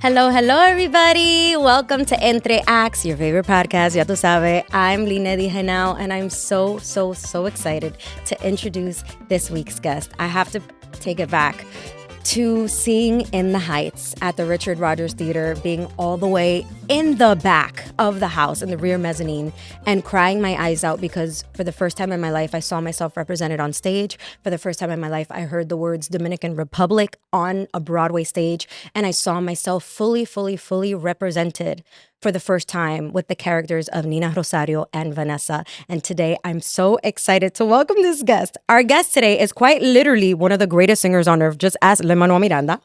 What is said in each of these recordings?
Hello, hello, everybody. Welcome to Entre Acts, your favorite podcast. Ya tú sabe, I'm Linedy Genao, and I'm so excited to introduce this week's guest. I have to take it back to seeing In the Heights at the Richard Rodgers Theater, being all the way in the back of the house, in the rear mezzanine, and crying my eyes out because for the first time in my life, I saw myself represented on stage. For the first time in my life, I heard the words Dominican Republic on a Broadway stage, and I saw myself fully represented for the first time with the characters of Nina Rosario and Vanessa. And today, I'm so excited to welcome this guest. Our guest today is quite literally one of the greatest singers on earth, just ask Lin-Manuel Miranda.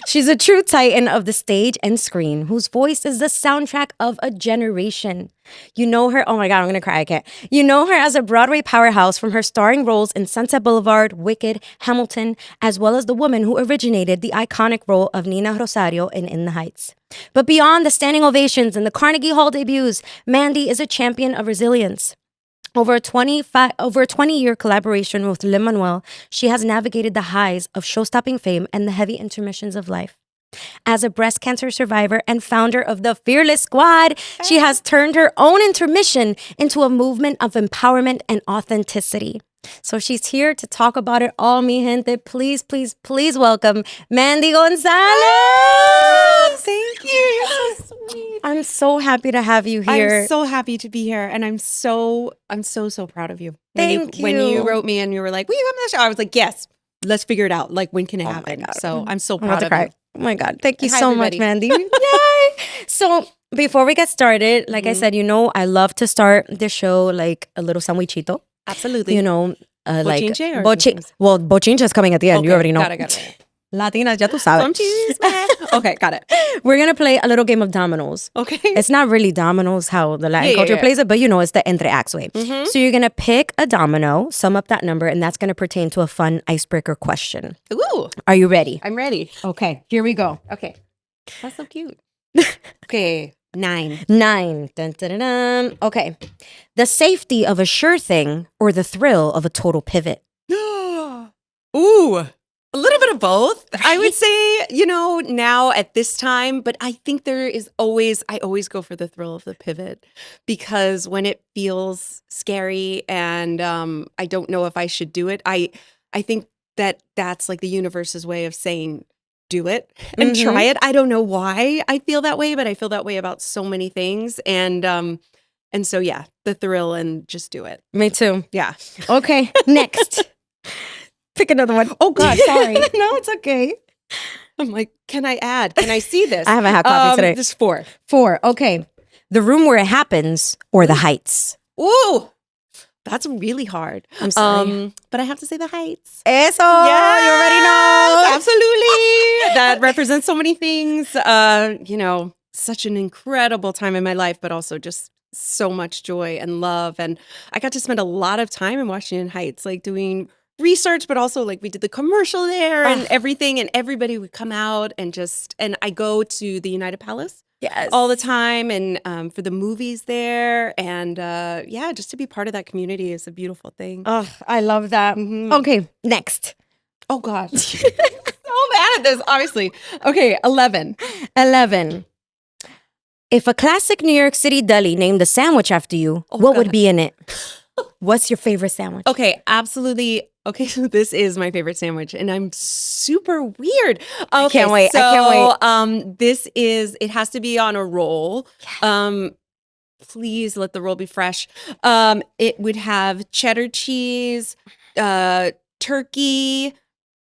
She's a true titan of the stage and screen, whose voice is the soundtrack of a generation. You know her, oh my God, I'm gonna cry, I can't. You know her as a Broadway powerhouse from her starring roles in Sunset Boulevard, Wicked, Hamilton, as well as the woman who originated the iconic role of Nina Rosario in the Heights. But beyond the standing ovations and the Carnegie Hall debuts, Mandy is a champion of resilience. Over a 20-year collaboration with Lin-Manuel, she has navigated the highs of show-stopping fame and the heavy intermissions of life. As a breast cancer survivor and founder of the Fearless Squad, she has turned her own intermission into a movement of empowerment and authenticity. So she's here to talk about it all, mi gente. Please welcome Mandy Gonzalez. Thank you. You're so sweet. I'm so happy to have you here. I'm so happy to be here, and I'm so proud of you. Thank you. When you wrote me and you were like, "Will you come to the show?" I was like, "Yes, let's figure it out. Like, when can it happen?" So I'm so proud of you. Oh my God. Thank you Hi, so everybody. much, Mandy. Yay. So before we get started, like I said, I love to start the show like a little sandwichito. Absolutely. Like Bochinche or bochinche is coming at the end. You already know. Got it. Latinas, ya tú sabes. Some cheese. Okay, got it. We're going to play a little game of dominoes. Okay. It's not really dominoes how the Latin culture plays it, but it's the Entre Acts way. Mm-hmm. So you're going to pick a domino, sum up that number, and that's going to pertain to a fun icebreaker question. Ooh, Are you ready? I'm ready. Okay, here we go. Okay. That's so cute. Okay, 9. 9. Dun, dun, dun, dun. Okay. The safety of a sure thing or the thrill of a total pivot? Ooh. A little bit of both. I would say, now at this time, but I think I always go for the thrill of the pivot because when it feels scary and I don't know if I should do it, I think that's like the universe's way of saying, do it and try it. I don't know why I feel that way, but I feel that way about so many things. And so, yeah, the thrill and just do it. Me too. Yeah. Okay, next. Pick another one. Oh, God, sorry. No, it's okay. I'm like, can I add? Can I see this? I haven't had coffee today. This is 4. 4. Okay. The room where it happens or the heights? Ooh, that's really hard. I'm sorry. But I have to say the Heights. Eso. Yes, You already know. Absolutely. That represents so many things. Such an incredible time in my life, but also just so much joy and love. And I got to spend a lot of time in Washington Heights, like doing research, but also like we did the commercial there and everything, and everybody would come out and I go to the United Palace all the time and for the movies there, and just to be part of that community is a beautiful thing. Oh, I love that. Mm-hmm. Okay, next. Oh God. So bad at this, obviously. Okay, 11. 11. If a classic New York City deli named a sandwich after you, what would be in it? What's your favorite sandwich? Okay, absolutely. Okay, so this is my favorite sandwich, and I'm super weird. Okay, I can't wait. It has to be on a roll. Yes. Please let the roll be fresh. It would have cheddar cheese, turkey,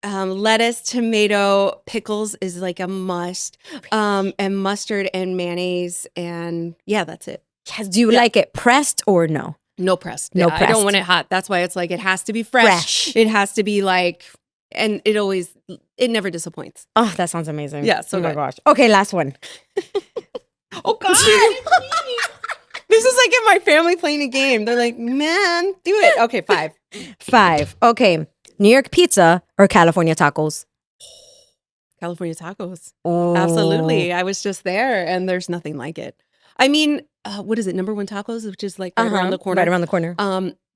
lettuce, tomato, pickles is like a must, and mustard and mayonnaise, and yeah, that's it. Yes. Do you like it pressed or no? No pressed. No pressed. I don't want it hot. That's why it's like it has to be fresh. It has to be like, and it never disappoints. Oh, that sounds amazing. Yeah. So oh my gosh. Okay, last one. Oh God. This is like in my family playing a game. They're like, man, do it. Okay, 5. 5. Okay. New York pizza or California tacos? California tacos. Oh. Absolutely. I was just there and there's nothing like it. I mean, what is it? Number One Tacos, which is like right around the corner. Right around the corner.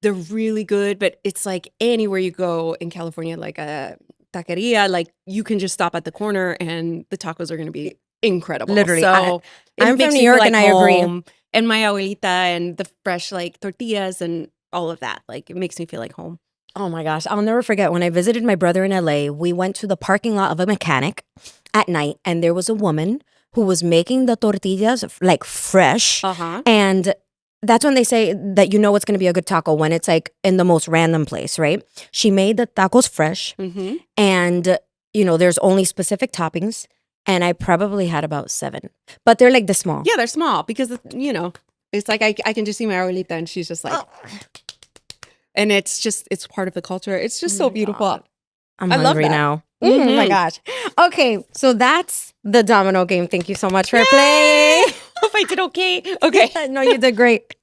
They're really good, but it's like anywhere you go in California, like a taqueria, like you can just stop at the corner and the tacos are going to be incredible. Literally. So I'm it makes from New me feel York like and I agree. home. And my abuelita and the fresh like tortillas and all of that. Like it makes me feel like home. Oh my gosh, I'll never forget when I visited my brother in LA. We went to the parking lot of a mechanic at night, and there was a woman who was making the tortillas like fresh. Uh-huh. And that's when they say that you know it's going to be a good taco, when it's like in the most random place, right? She made the tacos fresh, Mm-hmm. and you know there's only specific toppings, and I probably had about 7, but they're like this small. Yeah, they're small because, you know, it's like I can just see my abuelita and she's just like, and it's part of the culture. It's just so beautiful. God. I'm I love hungry that. now. Oh my gosh. Okay, so that's the domino game. Thank you so much for playing. Hope I did okay. Okay. No, you did great.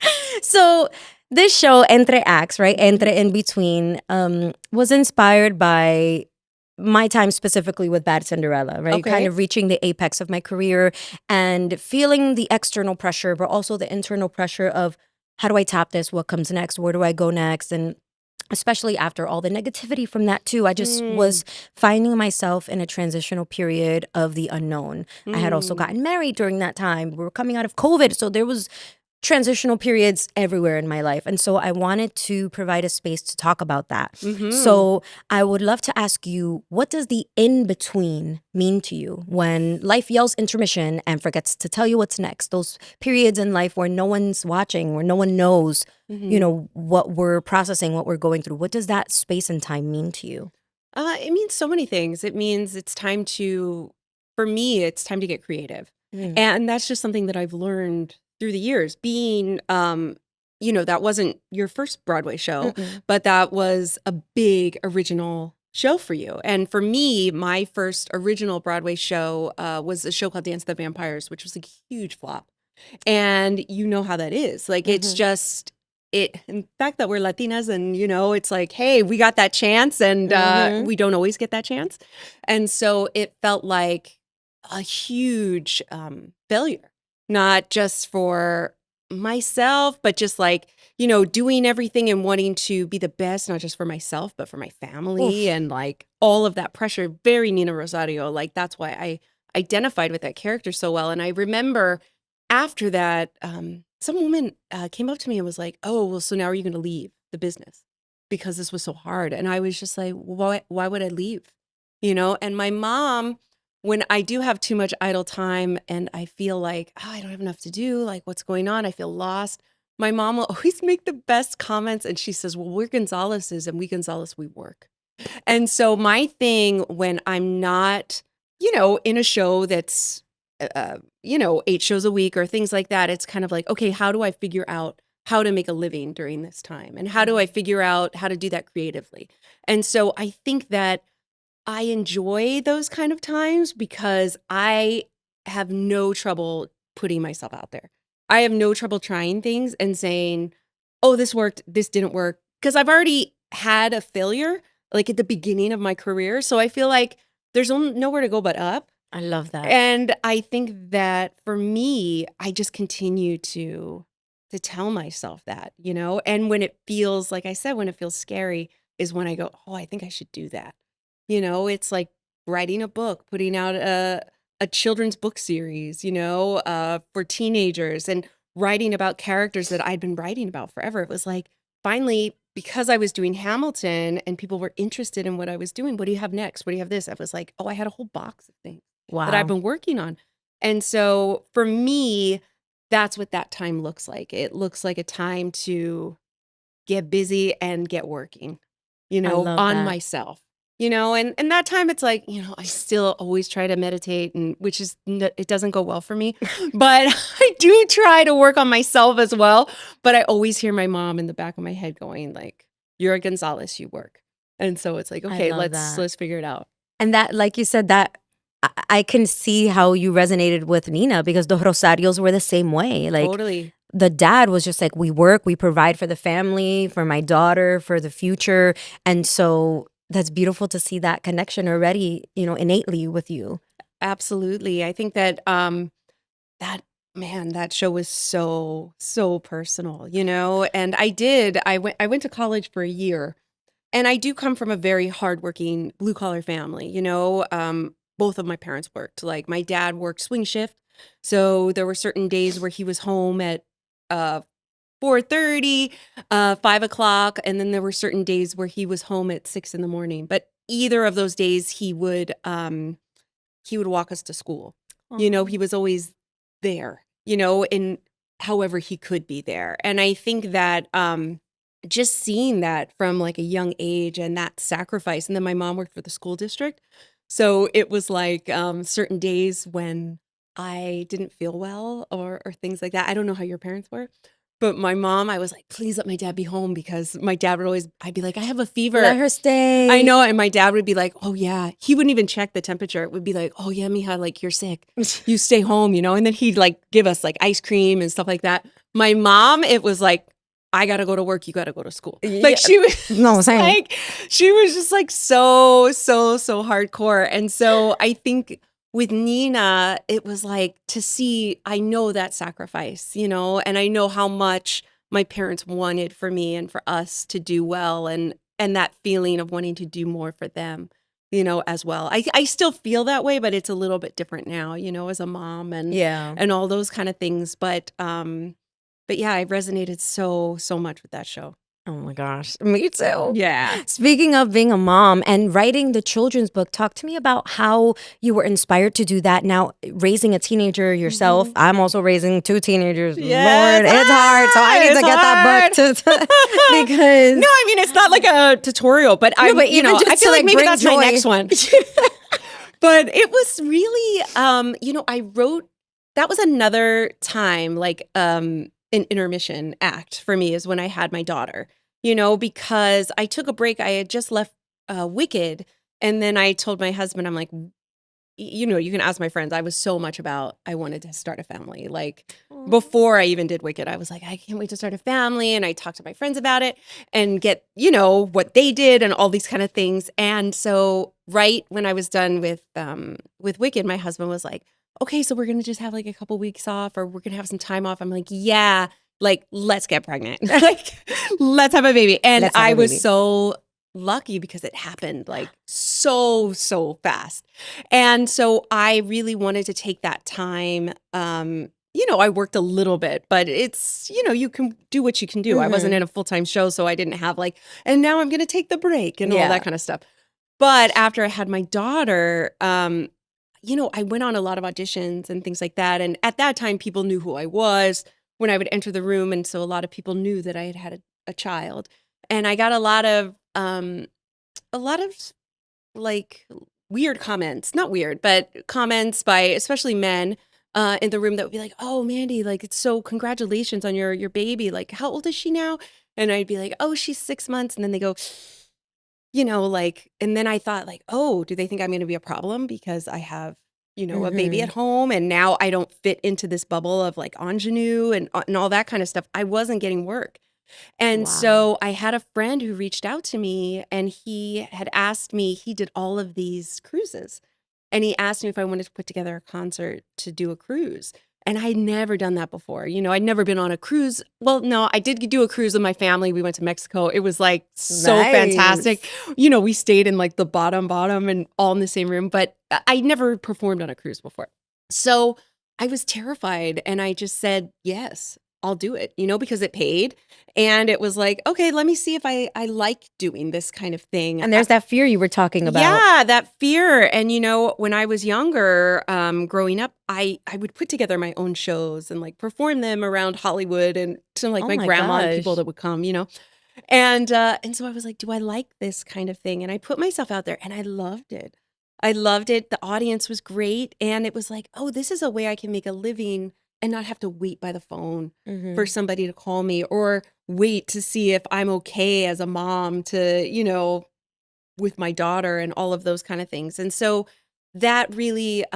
So this show, Entre Acts, right? Entre in between, was inspired by my time specifically with Bad Cinderella, right? Okay. Kind of reaching the apex of my career and feeling the external pressure, but also the internal pressure of how do I top this? What comes next? Where do I go next? And especially after all the negativity from that too, I just was finding myself in a transitional period of the unknown. I had also gotten married during that time. We were coming out of COVID, so there was transitional periods everywhere in my life. And so I wanted to provide a space to talk about that. So I would love to ask you, what does the in-between mean to you when life yells intermission and forgets to tell you what's next? Those periods in life where no one's watching, where no one knows, you know, what we're processing, what we're going through. What does that space and time mean to you? It means so many things. It means it's time for me, it's time to get creative. And that's just something that I've learned through the years. Being, you know, that wasn't your first Broadway show, but that was a big original show for you. And for me, my first original Broadway show was a show called Dance of the Vampires, which was a huge flop. And you know how that is. Like, it's just, in fact that we're Latinas and, you know, it's like, hey, we got that chance and we don't always get that chance. And so it felt like a huge failure, not just for myself, but just like, you know, doing everything and wanting to be the best, not just for myself, but for my family and like all of that pressure. Very Nina Rosario. Like, that's why I identified with that character so well. And I remember after that, some woman came up to me and was like, oh, well, so now are you going to leave the business because this was so hard? And I was just like, why would I leave? You know, and my mom, when I do have too much idle time and I feel like, oh, I don't have enough to do, like what's going on? I feel lost. My mom will always make the best comments. And she says, well, we're Gonzalez's and we Gonzalez, we work. And so my thing when I'm not, you know, in a show that's, you know, 8 shows a week or things like that, it's kind of like, okay, how do I figure out how to make a living during this time? And how do I figure out how to do that creatively? And so I think that I enjoy those kind of times because I have no trouble putting myself out there. I have no trouble trying things and saying, oh, this worked, this didn't work. Because I've already had a failure like at the beginning of my career. So I feel like there's nowhere to go but up. I love that. And I think that for me, I just continue to tell myself that, you know, and when it feels, like I said, when it feels scary is when I go, oh, I think I should do that. You know, it's like writing a book, putting out a children's book series, you know, for teenagers and writing about characters that I'd been writing about forever. It was like, finally, because I was doing Hamilton and people were interested in what I was doing, what do you have next? What do you have this? I was like, oh, I had a whole box of things that I've been working on. And so for me, that's what that time looks like. It looks like a time to get busy and get working, you know, on myself. You know, and that time it's like, you know, I still always try to meditate, and which is, it doesn't go well for me, but I do try to work on myself as well. But I always hear my mom in the back of my head going like, you're a Gonzalez, you work. And so it's like, okay, let's figure it out. And that, like you said, that I can see how you resonated with Nina because the Rosarios were the same way. Like, totally. The dad was just like, we work, we provide for the family, for my daughter, for the future. And so that's beautiful to see that connection already, you know, innately with you. Absolutely. I think that that show was so personal, you know. And I went to college for a year, and I do come from a very hardworking blue collar family, you know. both of my parents worked. Like my dad worked swing shift. So there were certain days where he was home at 4:30, 5 o'clock. And then there were certain days where he was home at 6 in the morning. But either of those days he would walk us to school. You know, he was always there, you know, in however he could be there. And I think that just seeing that from like a young age and that sacrifice. And then my mom worked for the school district. So it was like certain days when I didn't feel well or things like that. I don't know how your parents were. But my mom, I was like, please let my dad be home, because my dad would always, I'd be like, I have a fever. Let her stay. I know. And my dad would be like, oh, yeah. He wouldn't even check the temperature. It would be like, oh, yeah, mija, like you're sick. You stay home, you know? And then he'd like give us like ice cream and stuff like that. My mom, it was like, I got to go to work. You got to go to school. Like she was like, she was just like so hardcore. And so I think with Nina, it was like to see, I know that sacrifice, you know, and I know how much my parents wanted for me and for us to do well, and that feeling of wanting to do more for them, you know, as well. I still feel that way, but it's a little bit different now, you know, as a mom and all those kind of things. But yeah, I resonated so much with that show. Oh my gosh, me too. Yeah. Speaking of being a mom and writing the children's book, talk to me about how you were inspired to do that. Now, raising a teenager yourself, I'm also raising 2 teenagers. Yes. Lord, it's hard. So I need to get that book because no, I mean it's not like a tutorial, but I feel like maybe that's my next one. But it was really, you know, I wrote. That was another time, like an intermission act for me is when I had my daughter, you know, because I took a break. I had just left Wicked. And then I told my husband, I'm like, you know, you can ask my friends. I was so much about, I wanted to start a family. Like before I even did Wicked, I was like, I can't wait to start a family. And I talked to my friends about it and get, you know, what they did and all these kind of things. And so right when I was done with Wicked, my husband was like, okay, so we're going to just have like a couple weeks off, or we're going to have some time off. I'm like, yeah, like, let's get pregnant. Like, let's have a baby. And I was so lucky because it happened like so fast. And so I really wanted to take that time. You know, I worked a little bit, but it's, you know, you can do what you can do. I wasn't in a full-time show, so I didn't have like, and now I'm going to take the break and all that kind of stuff. But after I had my daughter, you know, I went on a lot of auditions and things like that. And at that time, people knew who I was when I would enter the room. And so a lot of people knew that I had had a child. And I got a lot of like weird comments, not weird, but comments by especially men in the room that would be like, oh, Mandy, like, it's so congratulations on your baby. Like, how old is she now? And I'd be like, oh, she's 6 months. And then they go, you know, like, and then I thought like, oh, do they think I'm going to be a problem because I have, you know, a baby at home and now I don't fit into this bubble of like ingenue and all that kind of stuff. I wasn't getting work. And so I had a friend who reached out to me and he had asked me, he did all of these cruises and he asked me if I wanted to put together a concert to do a cruise. And I'd never done that before. You know, I'd never been on a cruise. Well, no, I did do a cruise with my family. We went to Mexico. It was like so fantastic. You know, we stayed in like the bottom and all in the same room, but I never performed on a cruise before. So I was terrified and I just said, yes, I'll do it, you know, because it paid. And it was like, okay, let me see if I like doing this kind of thing. And there's that fear you were talking about. Yeah, that fear. And, you know, when I was younger, growing up, I would put together my own shows and like perform them around Hollywood and to like my grandma and people that would come, you know. And so I was like, do I like this kind of thing? And I put myself out there and I loved it. I loved it. The audience was great. And it was like, oh, this is a way I can make a living and not have to wait by the phone for somebody to call me or wait to see if I'm okay as a mom to, you know, with my daughter and all of those kind of things. And so that really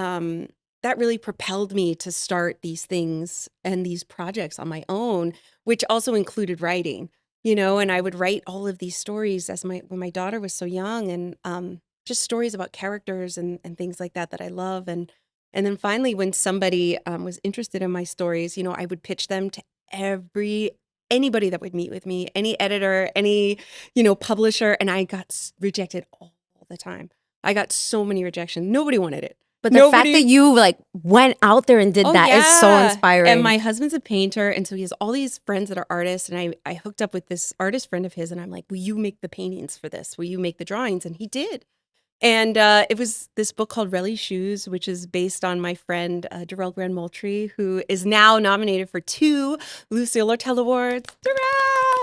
propelled me to start these things and these projects on my own, which also included writing, you know, and I would write all of these stories when my daughter was so young and just stories about characters and things like that I love. And then finally, when somebody was interested in my stories, you know, I would pitch them to anybody that would meet with me, any editor, any, you know, publisher, and I got rejected all the time. I got so many rejections. Nobody wanted it. But the fact that you like went out there and did that is so inspiring. And my husband's a painter, and so he has all these friends that are artists. And I hooked up with this artist friend of his, and I'm like, will you make the paintings for this? Will you make the drawings? And he did. And it was this book called Relly Shoes, which is based on my friend Darrell Grand Moultrie, who is now nominated for 2 Lucille Lortel Awards. Darrell!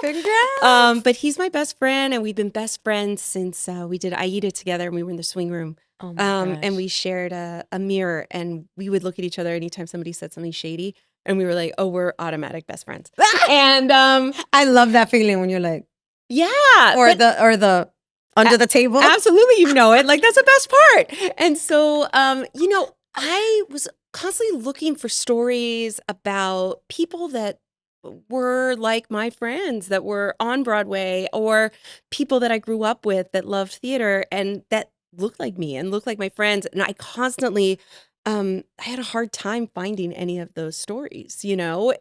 Congrats! But he's my best friend, and we've been best friends since we did Aida together, and we were in the swing room. Oh my gosh. And we shared a mirror, and we would look at each other anytime somebody said something shady, and we were like, oh, we're automatic best friends. And I love that feeling when you're like, yeah. or the under the table. Absolutely, you know it. Like, that's the best part. And so, I was constantly looking for stories about people that were like my friends that were on Broadway, or people that I grew up with that loved theater and that looked like me and looked like my friends. And I constantly, I had a hard time finding any of those stories,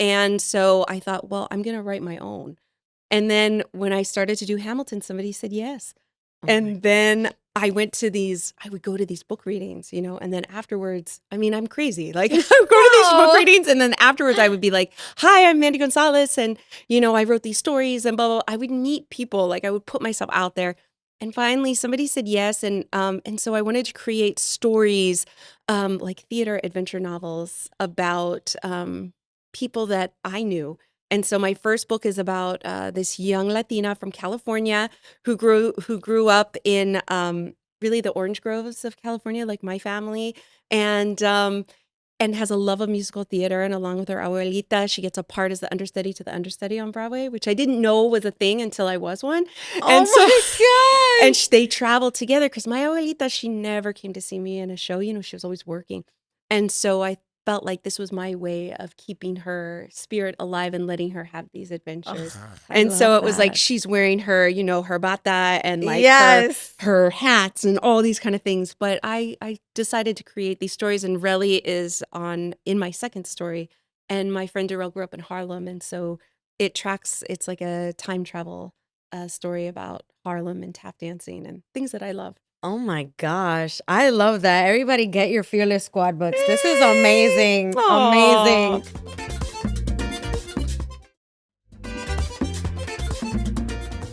And so I thought, well, I'm going to write my own. And then when I started to do Hamilton, somebody said yes. And then I would go to these book readings, and then afterwards, I'm crazy. Like, I would go to these book readings, and then afterwards I would be like, hi, I'm Mandy Gonzalez, and, I wrote these stories and blah, blah, blah. I would meet people, like I would put myself out there. And finally somebody said yes. And so I wanted to create stories, like theater adventure novels about people that I knew. And so my first book is about this young Latina from California who grew up in really the orange groves of California, like my family, and has a love of musical theater. And along with her abuelita, she gets a part as the understudy to the understudy on Broadway, which I didn't know was a thing until I was one. And my God! And they traveled together because my abuelita, she never came to see me in a show. She was always working. And so I felt like this was my way of keeping her spirit alive and letting her have these adventures. And so it was like she's wearing her, her bata and like her hats and all these kind of things. But I decided to create these stories, and Relly is in my second story. And my friend Darrell grew up in Harlem, and so it's like a time travel story about Harlem and tap dancing and things that I love. Oh my gosh. I love that. Everybody get your Fearless Squad books. This is amazing. Aww.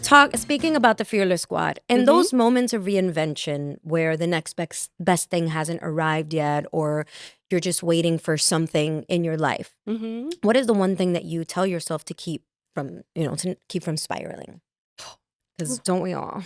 Amazing. Speaking about the Fearless Squad, in those moments of reinvention where the next best thing hasn't arrived yet, or you're just waiting for something in your life, what is the one thing that you tell yourself to keep from spiraling? Because don't we all?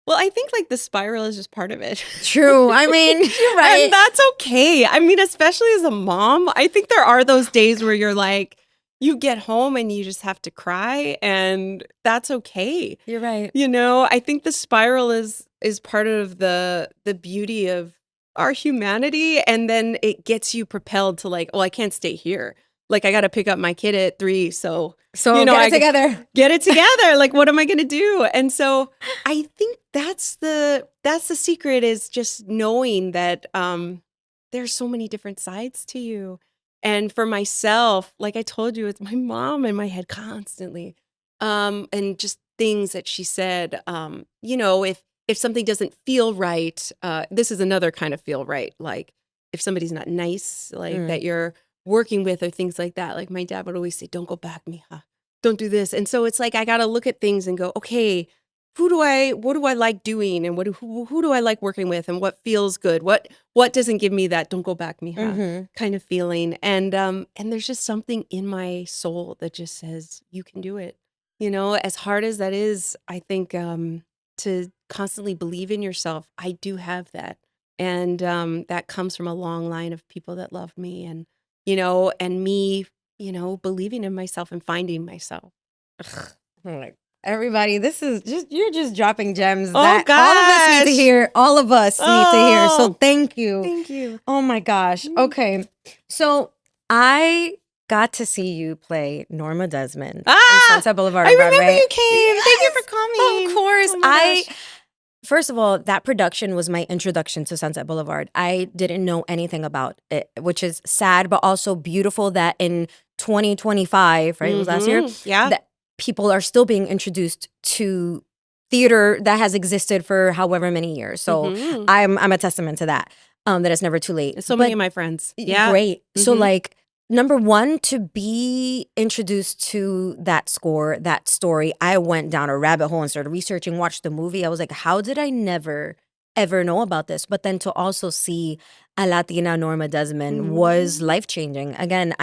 Well, I think like the spiral is just part of it. True. You're right. And that's okay. Especially as a mom, I think there are those days where you're like, you get home and you just have to cry, and that's okay. You're right. I think the spiral is part of the beauty of our humanity, and then it gets you propelled to like, oh, I can't stay here. Like, I got to pick up my kid at 3, so get it together. Get it together. Like, what am I going to do? And so I think that's the secret, is just knowing that there's so many different sides to you. And for myself, like I told you, it's my mom in my head constantly. And just things that she said, if something doesn't feel right, this is another kind of feel right. Like if somebody's not nice, like that you're working with, or things like that. Like my dad would always say, don't go back, mija. Don't do this. And so it's like, I got to look at things and go, okay, what do I like doing? And who do I like working with? And what feels good? What doesn't give me that don't go back, mija kind of feeling? And there's just something in my soul that just says, you can do it. As hard as that is, I think to constantly believe in yourself, I do have that. And that comes from a long line of people that love me, and me, believing in myself and finding myself. Everybody, this is you're just dropping gems that all of us need to hear. All of us need to hear. So thank you. Thank you. Oh my gosh. Okay. So I got to see you play Norma Desmond in Sunset Boulevard on Broadway. I remember you came. Yes. Thank you for coming. Of course. Oh First of all, that production was my introduction to Sunset Boulevard. I didn't know anything about it, which is sad, but also beautiful that in 2025, right? It was last year? Yeah. That people are still being introduced to theater that has existed for however many years. So I'm a testament to that. That it's never too late. So many of my friends. Yeah. Great. So like, number one, to be introduced to that score, that story, I went down a rabbit hole and started researching, watched the movie. I was like, how did I never ever know about this? But then to also see a Latina Norma Desmond was life-changing. Again,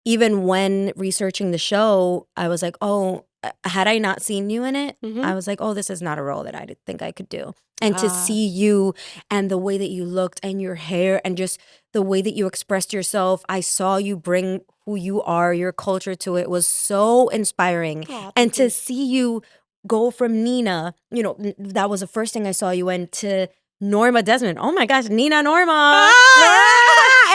even when researching the show, I was like, oh, had I not seen you in it, I was like, oh, this is not a role that I think I could do. And to see you and the way that you looked and your hair and just the way that you expressed yourself, I saw you bring who you are, your culture to it, was so inspiring. And to see you go from Nina, that was the first thing I saw you in, to Norma Desmond. Oh my gosh, Nina Norma.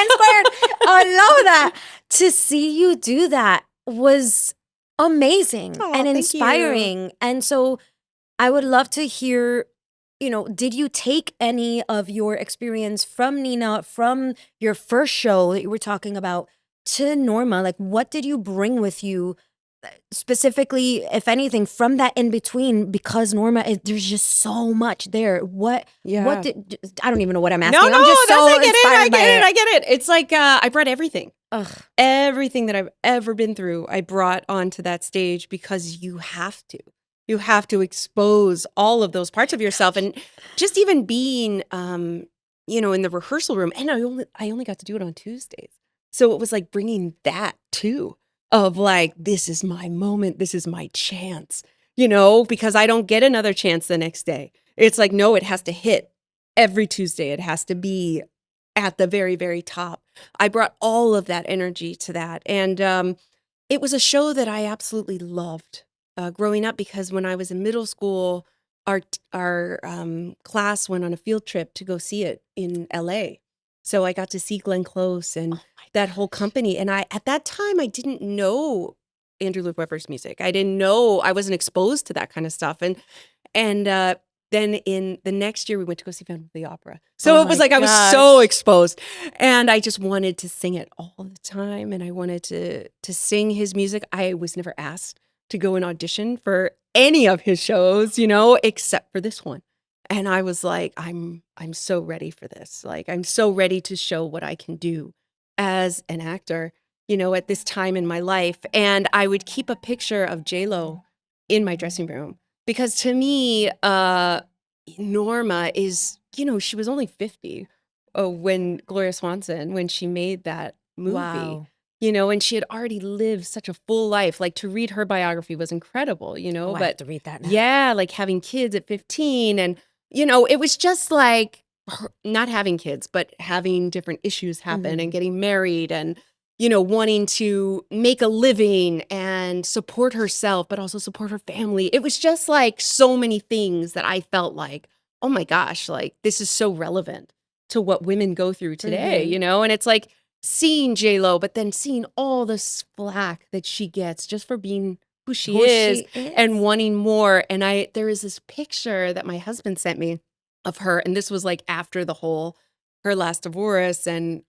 Inspired. I love that. To see you do that was amazing and inspiring. And so I would love to hear, did you take any of your experience from Nina, from your first show that you were talking about, to Norma? Like, what did you bring with you specifically, if anything, from that in between? Because Norma, there's just so much there. What did, I don't even know what I'm asking. I'm just so inspired by it. I get it. It's like I brought everything. Everything that I've ever been through, I brought onto that stage, because you have to. You have to expose all of those parts of yourself. And just even being, in the rehearsal room, and I only got to do it on Tuesdays. So it was like bringing that too, of like, this is my moment, this is my chance, because I don't get another chance the next day. It's like, no, it has to hit every Tuesday. It has to be at the very, very top. I brought all of that energy to that. And it was a show that I absolutely loved growing up, because when I was in middle school, our class went on a field trip to go see it in LA. So I got to see Glenn Close and that whole company. And at that time, I didn't know Andrew Lloyd Webber's music. I didn't know, I wasn't exposed to that kind of stuff. And then in the next year, we went to go see Phantom of the Opera. So it was like, I was so exposed, and I just wanted to sing it all the time. And I wanted to sing his music. I was never asked to go and audition for any of his shows, except for this one. And I was like, I'm so ready for this. Like, I'm so ready to show what I can do as an actor, at this time in my life. And I would keep a picture of J-Lo in my dressing room, because to me, Norma is, she was only 50 when Gloria Swanson, when she made that movie. Wow. And she had already lived such a full life. Like, to read her biography was incredible, Oh, I have to read that now. Yeah, like having kids at 15. And, it was just like not having kids, but having different issues happen and getting married and, wanting to make a living and support herself, but also support her family. It was just like so many things that I felt like, oh my gosh, like this is so relevant to what women go through today, And it's like, seeing J-Lo, but then seeing all this flack that she gets just for being who she is and wanting more. And there is this picture that my husband sent me of her, and this was like after her last divorce, and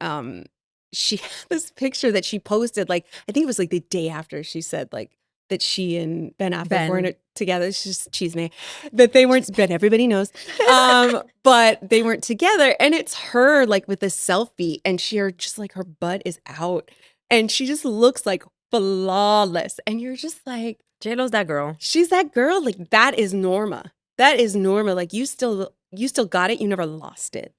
she had this picture that she posted, like, I think it was like the day after she said like that she and Ben Affleck weren't together. It's just chisme. That they weren't, Ben, everybody knows. But they weren't together. And it's her like with a selfie, and just like her butt is out. And she just looks like flawless. And you're just like, J-Lo's that girl. She's that girl. Like, that is Norma. That is Norma. Like, you still got it. You never lost it.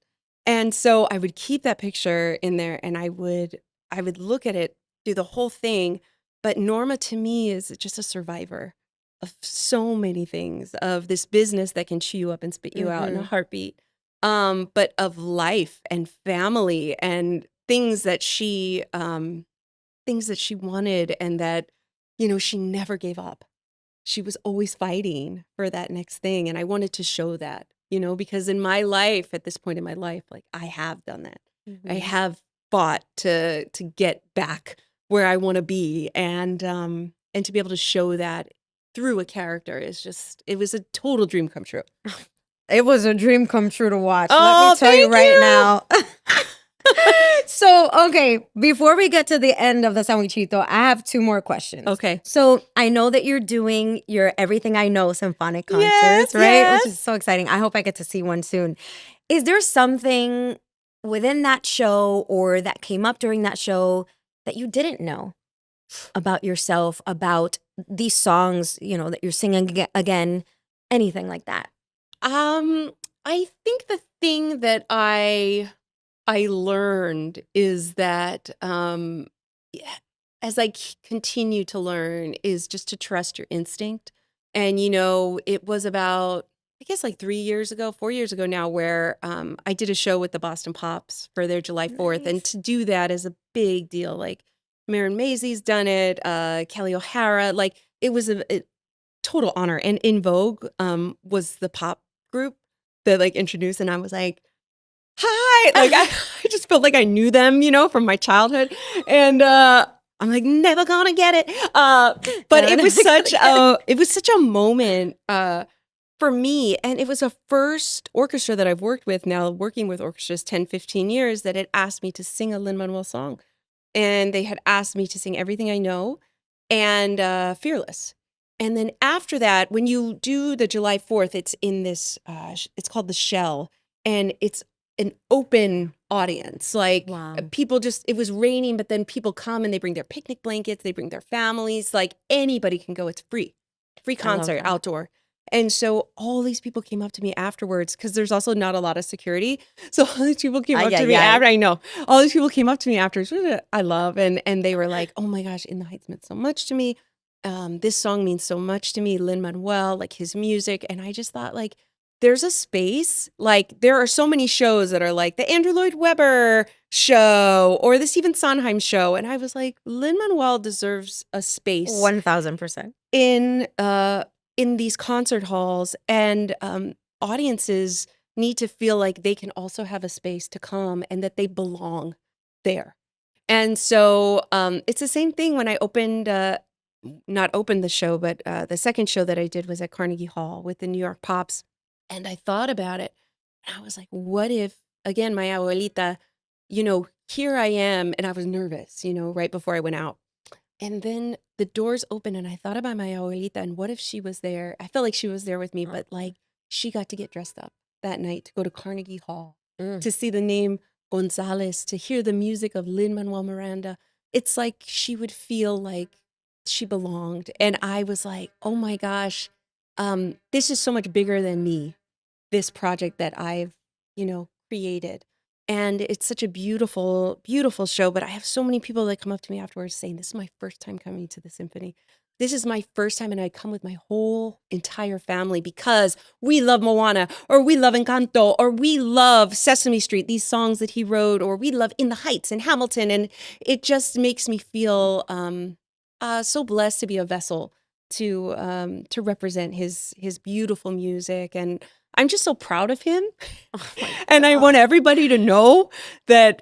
And so I would keep that picture in there, and I would look at it through the whole thing. But Norma to me is just a survivor of so many things, of this business that can chew you up and spit you out in a heartbeat, but of life and family and things that she wanted, and that, she never gave up. She was always fighting for that next thing. And I wanted to show that, because in my life, at this point in my life, like, I have done that. I have fought to get back where I want to be, and to be able to show that through a character it was a total dream come true. It was a dream come true to watch. Let me tell you right now. So, okay, before we get to the end of the sandwichito, I have 2 more questions. Okay. So, I know that you're doing your Everything I Know symphonic concerts, Yes, right? yes. Which is so exciting. I hope I get to see one soon. Is there something within that show or that came up during that show that you didn't know about yourself, about these songs, that you're singing again, anything like that? I think the thing that I learned is that yeah, as I continue to learn is just to trust your instinct. And it was about I guess like 3 years ago, 4 years ago now, where I did a show with the Boston Pops for their July 4th, and Nice. to do that is a big deal. Like Marin Maisie's done it, Kelly O'Hara, like it was a total honor. And In Vogue was the pop group that like introduced, and I was like, hi, like I just felt like I knew them, from my childhood, and I'm like never gonna get it. But Never it was gonna such get a moment for me, and it was a first orchestra that I've worked with now, working with orchestras 10, 15 years, that had asked me to sing a Lin-Manuel song, and they had asked me to sing Everything I Know and Fearless. And then after that, when you do the July 4th, it's in this, it's called the Shell, and it's an open audience. Like Wow. people it was raining, but then people come and they bring their picnic blankets, they bring their families, like anybody can go. It's free I love concert, that. outdoor. And so all these people came up to me afterwards, because there's also not a lot of security. So all these people came up to me after. I know. All these people came up to me afterwards, which I love. And they were like, oh my gosh, In the Heights meant so much to me. This song means so much to me. Lin-Manuel, like his music. And I just thought, like, there's a space. Like, there are so many shows that are like the Andrew Lloyd Webber show or the Stephen Sondheim show. And I was like, Lin-Manuel deserves a space 1000%. in these concert halls, and audiences need to feel like they can also have a space to come and that they belong there. And so it's the same thing when I not opened the show, but the second show that I did was at Carnegie Hall with the New York Pops. And I thought about it, and I was like, what if, again, my abuelita, here I am, and I was nervous, right before I went out. And then the doors open, and I thought about my abuelita, and what if she was there? I felt like she was there with me, but like she got to get dressed up that night to go to Carnegie Hall, to see the name Gonzalez, to hear the music of Lin-Manuel Miranda. It's like she would feel like she belonged. And I was like, oh my gosh, this is so much bigger than me, this project that I've, created. And it's such a beautiful, beautiful show. But I have so many people that come up to me afterwards saying, this is my first time coming to the symphony. This is my first time, and I come with my whole entire family because we love Moana, or we love Encanto, or we love Sesame Street, these songs that he wrote, or we love In the Heights and Hamilton. And it just makes me feel so blessed to be a vessel to represent his beautiful music. And I'm just so proud of him. And I want everybody to know that,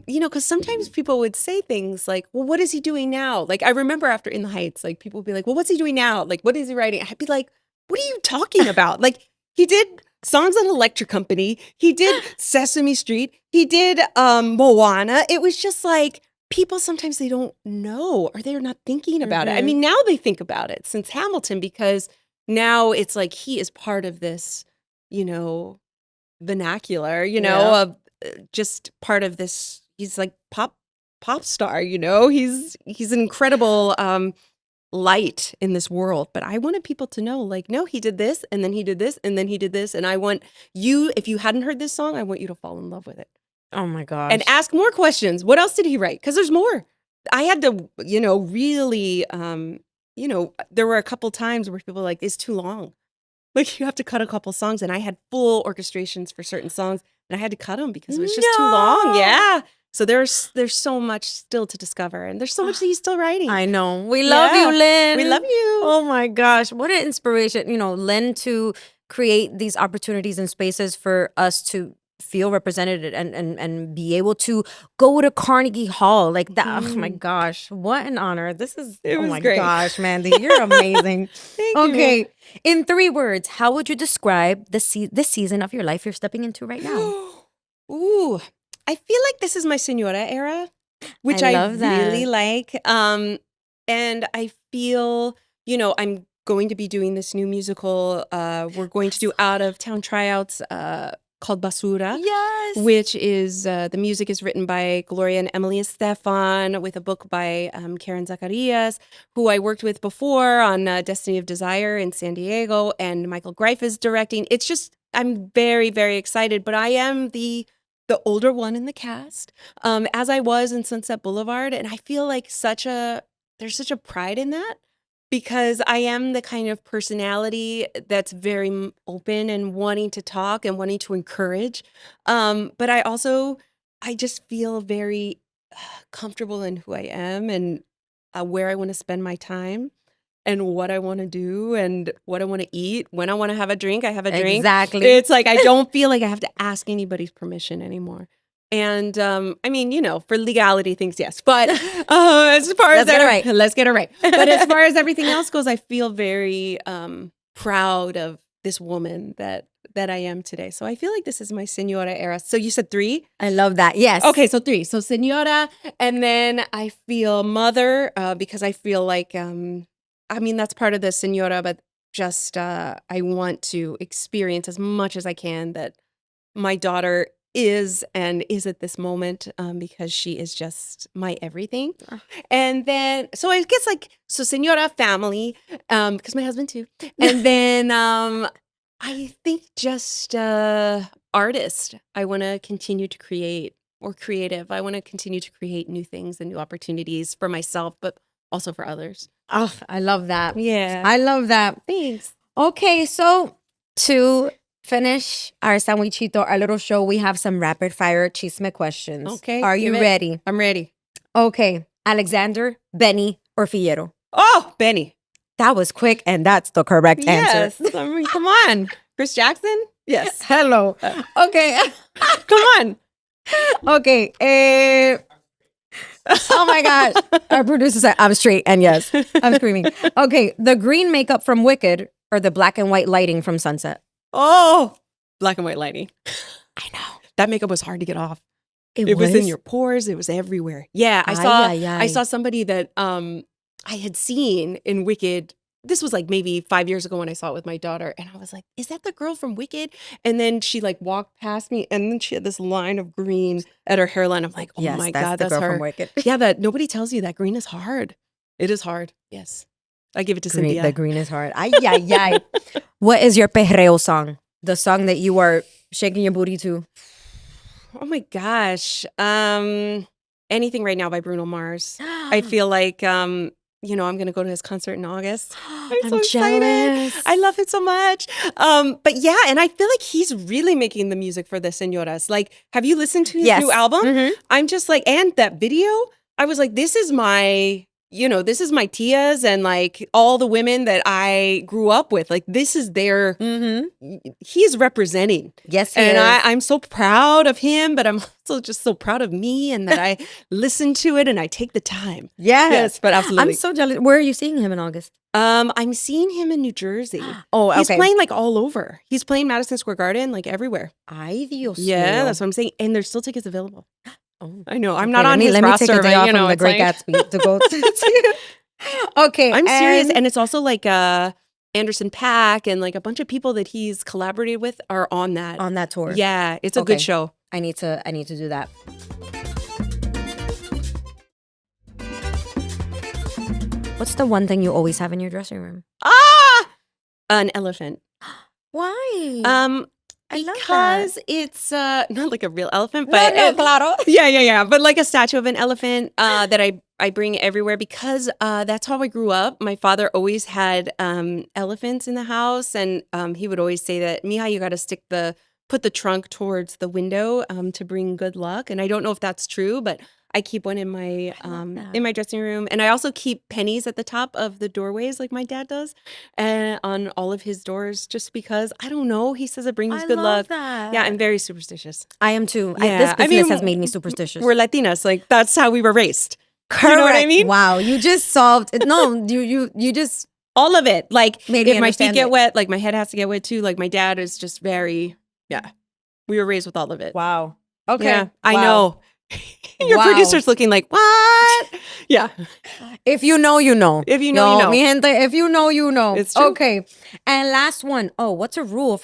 because sometimes people would say things like, well, what is he doing now? Like, I remember after In the Heights, like people would be like, well, what's he doing now? Like, what is he writing? I'd be like, what are you talking about? Like, he did songs on Electric Company. He did Sesame Street. He did Moana. It was just like, people sometimes they don't know, or they're not thinking about it. I mean, now they think about it since Hamilton, because now it's like he is part of this, vernacular, of just part of this. He's like pop star, he's an incredible light in this world. But I wanted people to know, like, no, he did this, and then he did this, and then he did this. And I want you, if you hadn't heard this song, I want you to fall in love with it. Oh my gosh. And ask more questions. What else did he write? Because there's more. I had to, really, there were a couple times where people were like, it's too long. Like, you have to cut a couple songs. And I had full orchestrations for certain songs, and I had to cut them because it was just too long. Yeah. So there's so much still to discover, and there's so much that he's still writing. I know. We love you, Lin. We love you. Oh my gosh. What an inspiration, Lin, to create these opportunities and spaces for us to feel represented and be able to go to Carnegie Hall like that. Oh my gosh, what an honor. This is, It oh was my great. gosh, Mandy, you're amazing. Thank you. Okay, in 3 words, how would you describe this season of your life you're stepping into right now? Ooh, I feel like this is my Señora era, which I I love that. really like. And I feel, I'm going to be doing this new musical. We're going to do out of town tryouts called Basura. Yes. Which is, the music is written by Gloria and Emily Estefan with a book by Karen Zacarias, who I worked with before on Destiny of Desire in San Diego, and Michael Greif is directing. It's just, I'm very, very excited, but I am the older one in the cast, as I was in Sunset Boulevard, and I feel like there's such a pride in that. Because I am the kind of personality that's very open and wanting to talk and wanting to encourage. But I just feel very comfortable in who I am and where I want to spend my time and what I want to do and what I want to eat. When I want to have a drink, I have a drink. Exactly. It's like I don't feel like I have to ask anybody's permission anymore. And for legality things, yes. But as far as let's get it right. But as far as everything else goes, I feel very proud of this woman that I am today. So I feel like this is my Señora era. So you said 3? I love that. Yes. Okay, so 3. So Señora, and then I feel mother because I feel like that's part of the Señora, but just I want to experience as much as I can that my daughter is at this moment because she is just my everything. And then so I guess Señora, family, because my husband too. And then I think just artist. I want to continue to create, or creative. I want to continue to create new things and new opportunities for myself, but also for others. Oh, I love that. Yeah. I love that. Thanks. Okay, so to finish our sandwichito, our little show, we have some rapid fire chisme questions. Okay. Are you ready? I'm ready. Okay. Alexander, Benny, or Fillero? Oh, Benny. That was quick, and that's the correct answer. Yes. I mean, come on. Chris Jackson? Yes. Hello. Okay. Come on. Okay. Oh my gosh. Our producer said, I'm straight, and yes, I'm screaming. Okay. The green makeup from Wicked or the black and white lighting from Sunset? Oh, black and white lighting. I know. That makeup was hard to get off. It was in your pores. It was everywhere. Yeah, I saw somebody that I had seen in Wicked. This was like maybe 5 years ago when I saw it with my daughter, and I was like, "Is that the girl from Wicked?" And then she walked past me, and then she had this line of green at her hairline. I'm like, "Oh yes, my God, that's her." Girl from Wicked. Yeah, that nobody tells you that green is hard. It is hard. Yes, I give it to Cynthia. The green is hard. Ay, ay, ay. What is your perreo song? The song that you are shaking your booty to? Oh my gosh. Anything right now by Bruno Mars. I feel like, I'm going to go to his concert in August. I'm so jealous. Excited. I love it so much. But yeah, and I feel like he's really making the music for the Señoras. Like, have you listened to his new album? Mm-hmm. I'm just like, and that video, I was like, this is my tias and like all the women that I grew up with. Like, this is their, he's representing. Yes, he is. I'm so proud of him, but I'm also just so proud of me and that I listen to it and I take the time. Yes, but absolutely. I'm so jealous. Where are you seeing him in August? I'm seeing him in New Jersey. Oh, okay. He's playing like all over. He's playing Madison Square Garden, like everywhere. Ay, Dios mío. Yeah, that's what I'm saying. And there's still tickets available. Oh, I know. I'm okay, not on his roster, let me take a day off from the Great like... Gatsby to go to. Okay, I'm serious, and it's also like Anderson .Paak and like a bunch of people that he's collaborated with are on that tour. Yeah, it's a good show. I need to do that. What's the one thing you always have in your dressing room? An elephant. Why? Because it's not like a real elephant, but claro. Yeah. But like a statue of an elephant that I bring everywhere because that's how I grew up. My father always had elephants in the house, and he would always say that, "Mija, you got to put the trunk towards the window to bring good luck." And I don't know if that's true, but I keep one in my dressing room, and I also keep pennies at the top of the doorways, like my dad does, and on all of his doors, just because I don't know. He says it brings good luck. That. Yeah, I'm very superstitious. I am too. Yeah. This business has made me superstitious. We're Latinas, like that's how we were raised. Correct. You know what I mean? Wow, you just solved it. No, you just all of it. Like if my feet get wet, like my head has to get wet too. Like my dad is just very we were raised with all of it. Wow. Okay. Yeah, I Wow. know. Your Wow. producer's looking like, what? Yeah. If you know, you know. If you know, you know. Mi gente, if you know, you know. It's true. Okay. And last one. Oh, what's a rule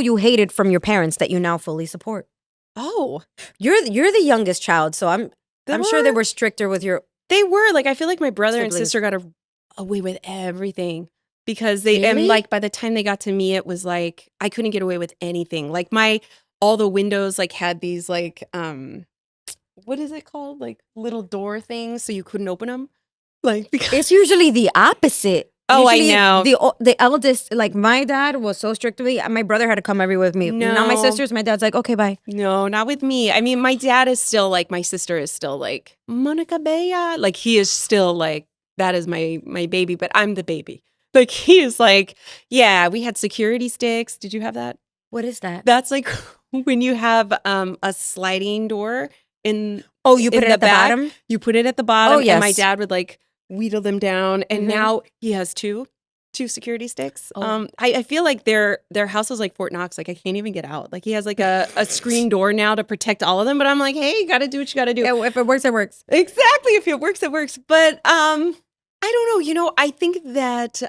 you hated from your parents that you now fully support? Oh, You're the youngest child, so I'm sure they were- were stricter with your They were. Like, I feel like my brother and Siblings. sister got away with everything because they, and Really? like by the time they got to me, it was like, I couldn't get away with anything. Like all the windows like had these like, what is it called? Like little door things so you couldn't open them. Like, because It's usually the opposite. Oh, I Usually know. The eldest, like my dad was so strict with me. My brother had to come everywhere with me. Now my No. sisters, my dad's like, okay, bye. No, not with me. I mean, my dad is still like, my sister is still like, Monica Bella. Like, he is still like, that is my baby, but I'm the baby. Like, he is like, yeah, we had security sticks. Did you have that? What is that? That's like when you have a sliding door in Oh, you put in it at the back, bottom? You put it at the bottom. Oh, yes. And my dad would like wheedle them down. And Mhm. now he has two security sticks. Oh. I feel like their house is like Fort Knox. Like, I can't even get out. Like, he has like a screen door now to protect all of them. But I'm like, hey, you got to do what you got to do. Yeah, if it works, it works. Exactly. If it works, it works. But I don't know. You know, I think that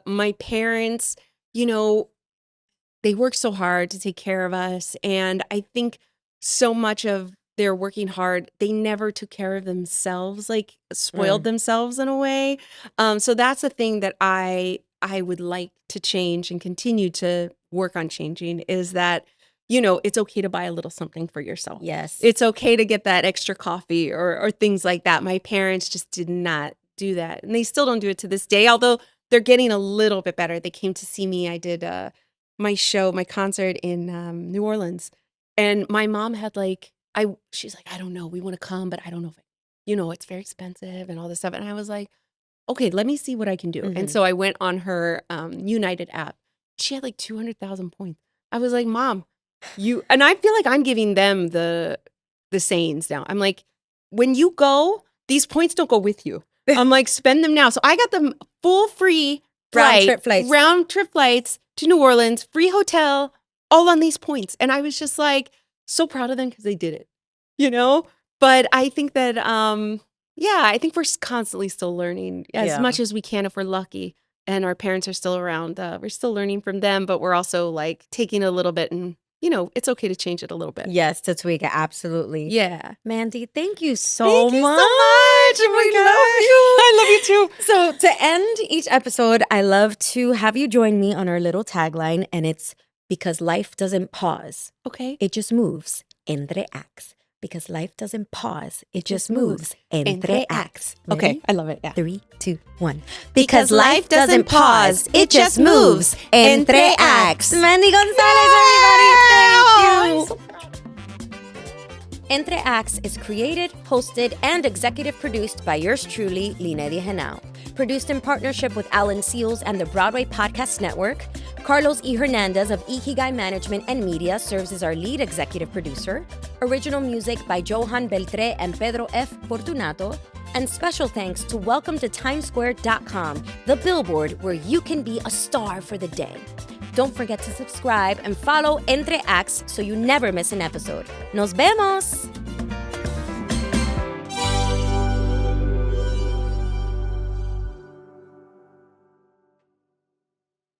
my parents, you know, they work so hard to take care of us. And I think so much of their working hard, they never took care of themselves, like spoiled themselves in a way. So that's a thing that I would like to change and continue to work on changing, is that, you know, it's okay to buy a little something for yourself. Yes. It's okay to get that extra coffee or things like that. My parents just did not do that. And they still don't do it to this day, although they're getting a little bit better. They came to see me. I did my concert in New Orleans. And my mom had like, she's like, I don't know, we want to come, but I don't know if, you know, it's very expensive and all this stuff. And I was like, okay, let me see what I can do. Mhm. And so I went on her United app. She had like 200,000 points. I was like, Mom, and I feel like I'm giving them the sayings now. I'm like, when you go, these points don't go with you. I'm like, spend them now. So I got them full free Round trip flights to New Orleans, free hotel, all on these points. And I was just like, so proud of them because they did it, you know? But I think that, I think we're constantly still learning as much as we can if we're lucky and our parents are still around. We're still learning from them, but we're also like taking a little bit and, you know, it's okay to change it a little bit. Yes, to tweak it. Absolutely. Yeah. Mandy, thank you so Thank you much. so much. Oh my gosh. I love you too. So to end each episode, I love to have you join me on our little tagline, and it's because life doesn't pause. Okay. It just moves. Entre Acts. Because life doesn't pause. It just moves. Entre Acts. Okay. Ready? I love it. Yeah. 3, 2, 1. Because life doesn't pause, it just moves. Entre Acts. Mandy Gonzalez, everybody. Thank you. Entre Acts is created, hosted, and executive produced by yours truly, Linedy Genao. Produced in partnership with Alan Seals and the Broadway Podcast Network. Carlos E. Hernandez of Ikigai Management and Media serves as our lead executive producer. Original music by Johan Beltre and Pedro F. Fortunato. And special thanks to WelcomeToTimesSquare.com, the billboard where you can be a star for the day. Don't forget to subscribe and follow Entre Acts so you never miss an episode. Nos vemos!